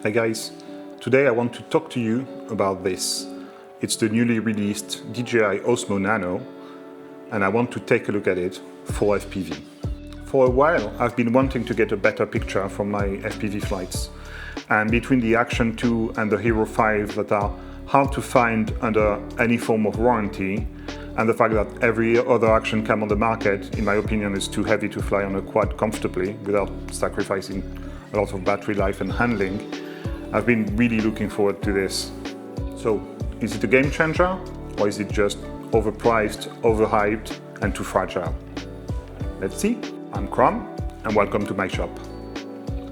Hi guys, today I want to talk to you about this. It's the newly released DJI Osmo Nano, and I want to take a look at it for FPV. For a while I've been wanting to get a better picture from my FPV flights, and between the Action 2 and the Hero 5 that are hard to find under any form of warranty, and the fact that every other action cam on the market, in my opinion, is too heavy to fly on a quad comfortably without sacrificing a lot of battery life and handling, I've been really looking forward to this. So, is it a game changer, or is it just overpriced, overhyped, and too fragile? Let's see. I'm Krhom, and welcome to my shop.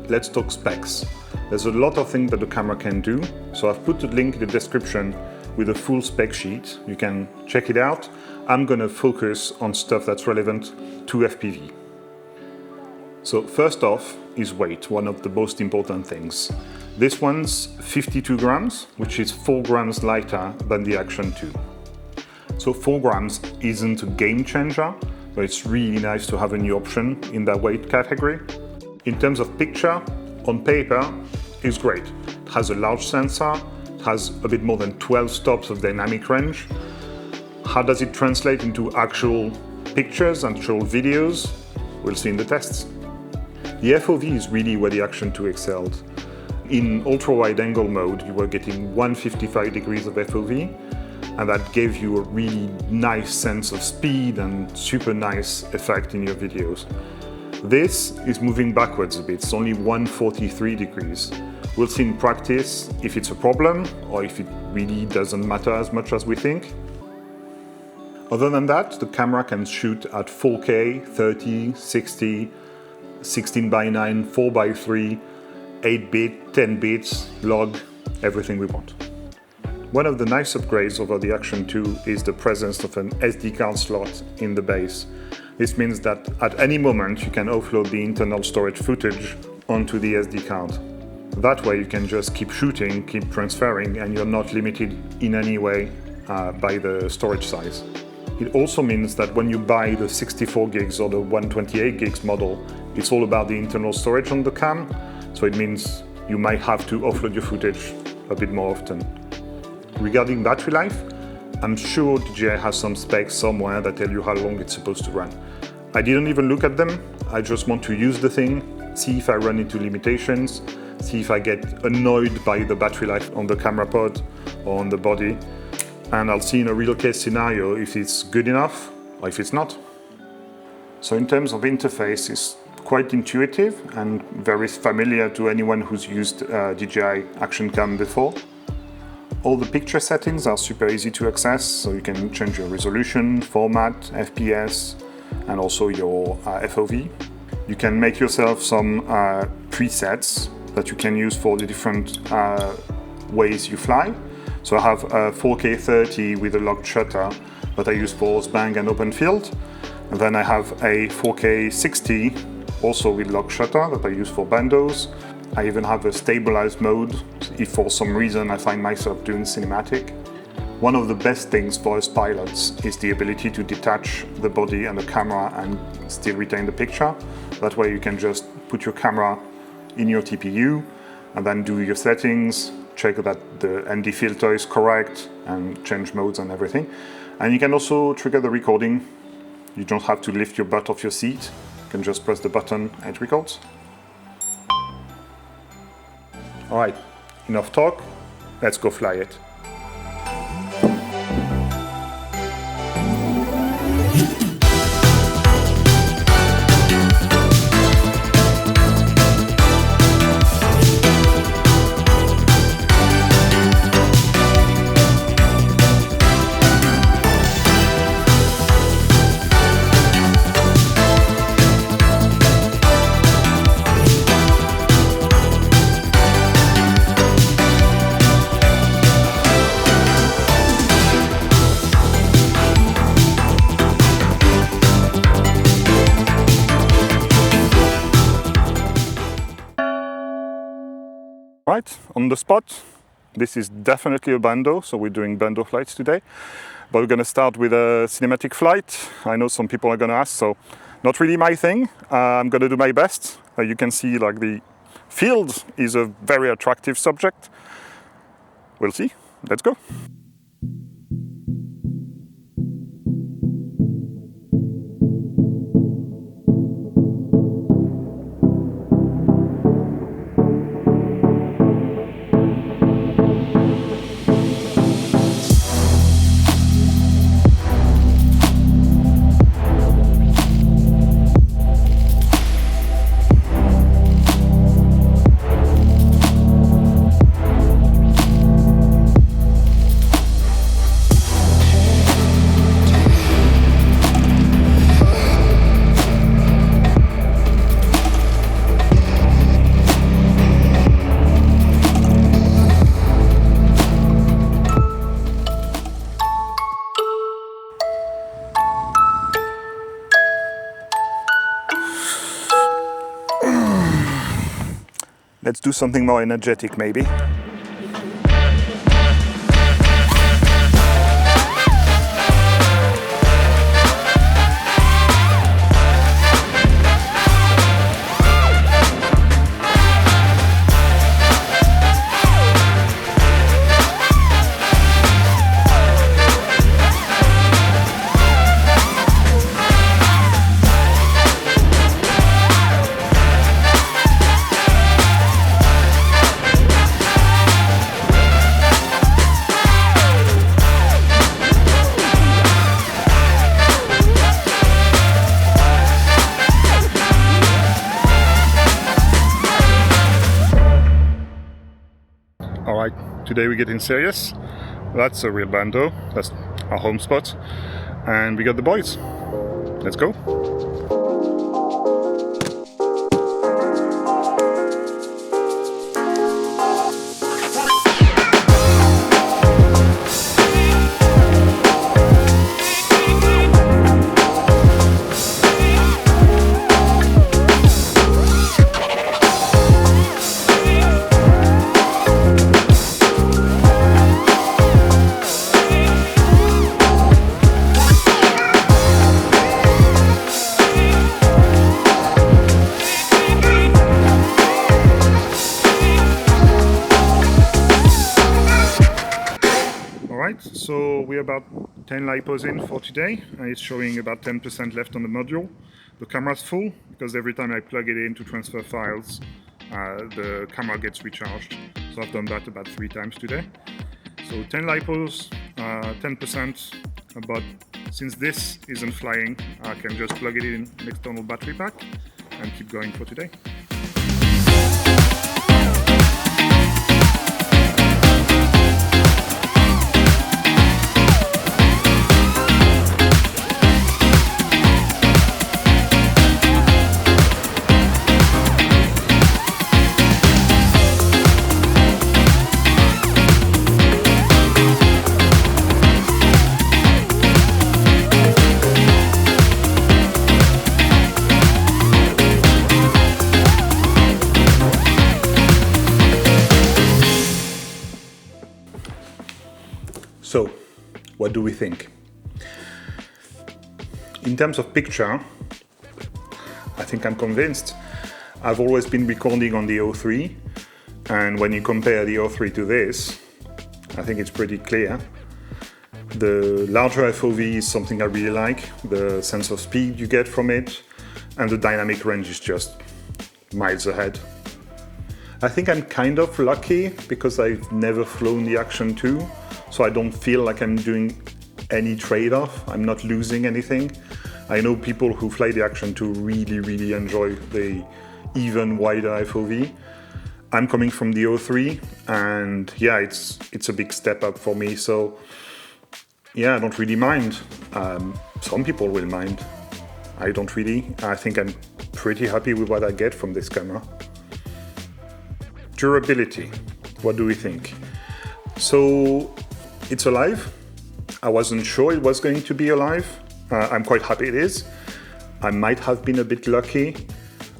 Let's talk specs. There's a lot of things that the camera can do, so I've put a link in the description with a full spec sheet. You can check it out. I'm gonna focus on stuff that's relevant to FPV. So first off is weight, one of the most important things. This one's 52 grams, which is 4 grams lighter than the Action 2. So 4 grams isn't a game changer, but it's really nice to have a new option in that weight category. In terms of picture, on paper, it's great. It has a large sensor, it has a bit more than 12 stops of dynamic range. How does it translate into actual pictures and actual videos? We'll see in the tests. The FOV is really where the Action 2 excelled. In ultra-wide angle mode, you were getting 155 degrees of FOV, and that gave you a really nice sense of speed and super nice effect in your videos. This is moving backwards a bit, it's only 143 degrees. We'll see in practice if it's a problem or if it really doesn't matter as much as we think. Other than that, the camera can shoot at 4K, 30, 60, 16:9, 4:3, 8-bit, 10 bits, log, everything we want. One of the nice upgrades over the Action 2 is the presence of an SD card slot in the base. This means that at any moment you can offload the internal storage footage onto the SD card. That way you can just keep shooting, keep transferring, and you're not limited in any way by the storage size. It also means that when you buy the 64 gigs or the 128 gigs model, it's all about the internal storage on the cam. So it means you might have to offload your footage a bit more often. Regarding battery life, I'm sure DJI has some specs somewhere that tell you how long it's supposed to run. I didn't even look at them. I just want to use the thing, see if I run into limitations, see if I get annoyed by the battery life on the camera pod or on the body. And I'll see in a real case scenario if it's good enough or if it's not. So in terms of interface, it's quite intuitive and very familiar to anyone who's used DJI Action Cam before. All the picture settings are super easy to access, so you can change your resolution, format, FPS, and also your FOV. You can make yourself some presets that you can use for the different ways you fly. So I have a 4K 30 with a locked shutter that I use for S-Bang and open field. And then I have a 4K 60 also with locked shutter that I use for bandos. I even have a stabilized mode if for some reason I find myself doing cinematic. One of the best things for us pilots is the ability to detach the body and the camera and still retain the picture. That way you can just put your camera in your TPU and then do your settings, check that the ND filter is correct and change modes and everything. And you can also trigger the recording. You don't have to lift your butt off your seat. You can just press the button and it records. All right, enough talk, let's go fly it. Right, on the spot, this is definitely a Bando, so we're doing Bando flights today. But we're going to start with a cinematic flight. I know some people are going to ask, so not really my thing. I'm going to do my best. You can see like the field is a very attractive subject. We'll see. Let's go. Let's do something more energetic, maybe. Alright, today we're getting serious. That's a real bando, that's our home spot. And we got the boys. Let's go. So we're about 10 lipos in for today, and it's showing about 10% left on the module. The camera's full because every time I plug it in to transfer files, the camera gets recharged. So I've done that about 3 times today. So 10 lipos, 10%, but since this isn't flying, I can just plug it in an external battery pack and keep going for today. So, what do we think? In terms of picture, I think I'm convinced. I've always been recording on the O3, and when you compare the O3 to this, I think it's pretty clear. The larger FOV is something I really like, the sense of speed you get from it, and the dynamic range is just miles ahead. I think I'm kind of lucky because I've never flown the Action 2, so I don't feel like I'm doing any trade-off. I'm not losing anything. I know people who fly the Action 2 really enjoy the even wider FOV. I'm coming from the O3, and yeah, it's a big step up for me. So yeah, I don't really mind. Some people will mind. I don't really. I think I'm pretty happy with what I get from this camera. Durability, what do we think? So it's alive. I wasn't sure it was going to be alive. I'm quite happy it is. I might have been a bit lucky.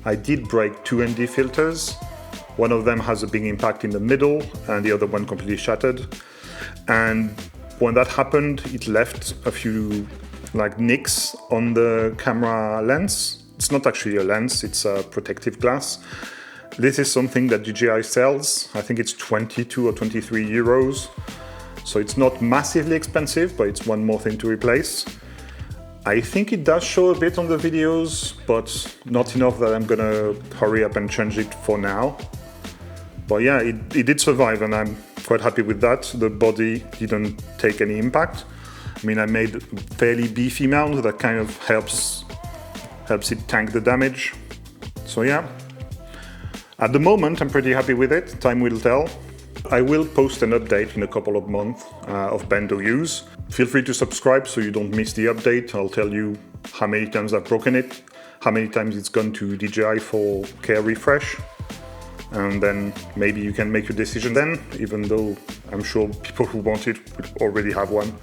I did break 2 ND filters. One of them has a big impact in the middle and the other one completely shattered. And when that happened, it left a few nicks on the camera lens. It's not actually a lens, it's a protective glass. This is something that DJI sells. I think it's 22 or 23 euros. So it's not massively expensive, but it's one more thing to replace. I think it does show a bit on the videos, but not enough that I'm gonna hurry up and change it for now. But yeah, it did survive and I'm quite happy with that. The body didn't take any impact. I mean, I made fairly beefy mount that kind of helps it tank the damage. So yeah, at the moment I'm pretty happy with it. Time will tell. I will post an update in a couple of months of Bando use. Feel free to subscribe so you don't miss the update. I'll tell you how many times I've broken it, how many times it's gone to DJI for care refresh, and then maybe you can make your decision then, even though I'm sure people who want it will already have one.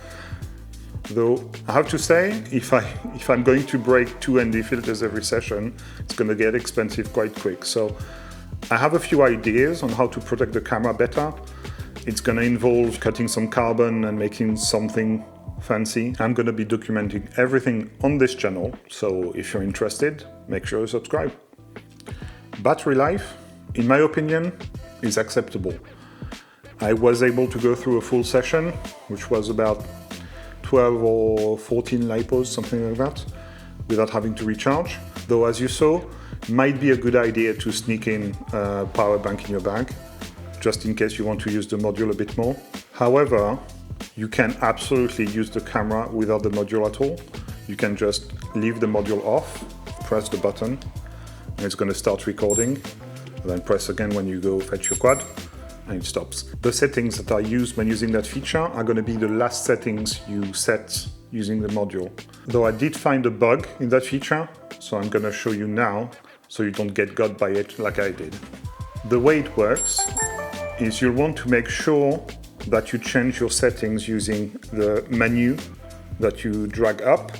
Though I have to say, if I'm going to break 2 ND filters every session, it's going to get expensive quite quick. So I have a few ideas on how to protect the camera better. It's going to involve cutting some carbon and making something fancy. I'm going to be documenting everything on this channel, so if you're interested, make sure you subscribe. Battery life, in my opinion, is acceptable. I was able to go through a full session, which was about 12 or 14 lipos, something like that, without having to recharge. Though, as you saw, it might be a good idea to sneak in a power bank in your bag, just in case you want to use the module a bit more. However, you can absolutely use the camera without the module at all. You can just leave the module off, press the button, and it's going to start recording. Then press again when you go fetch your quad, and it stops. The settings that are used when using that feature are going to be the last settings you set using the module. Though I did find a bug in that feature, so I'm going to show you now, so you don't get got by it like I did. The way it works is you'll want to make sure that you change your settings using the menu that you drag up.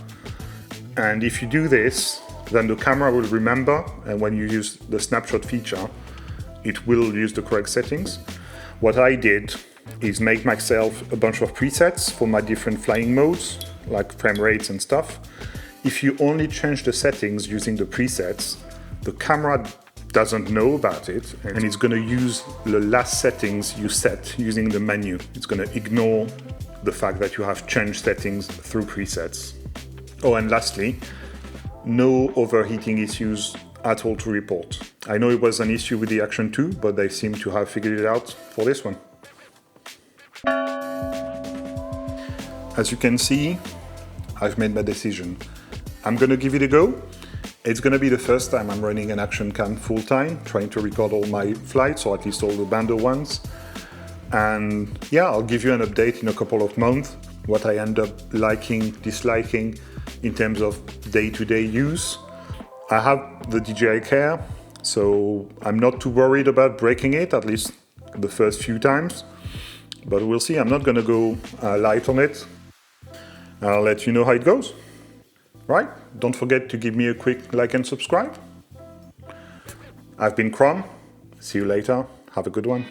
And if you do this, then the camera will remember, and when you use the snapshot feature, it will use the correct settings. What I did is make myself a bunch of presets for my different flying modes, like frame rates and stuff. If you only change the settings using the presets, the camera doesn't know about it, and it's going to use the last settings you set using the menu. It's going to ignore the fact that you have changed settings through presets. Oh, and lastly, no overheating issues at all to report. I know it was an issue with the Action 2, but they seem to have figured it out for this one. As you can see, I've made my decision. I'm going to give it a go. It's going to be the first time I'm running an action cam full time, trying to record all my flights, or at least all the Bando ones. And yeah, I'll give you an update in a couple of months, what I end up liking, disliking in terms of day-to-day use. I have the DJI Care, so I'm not too worried about breaking it, at least the first few times. But we'll see, I'm not going to go light on it. I'll let you know how it goes. Right, don't forget to give me a quick like and subscribe. I've been Krhom. See you later. Have a good one.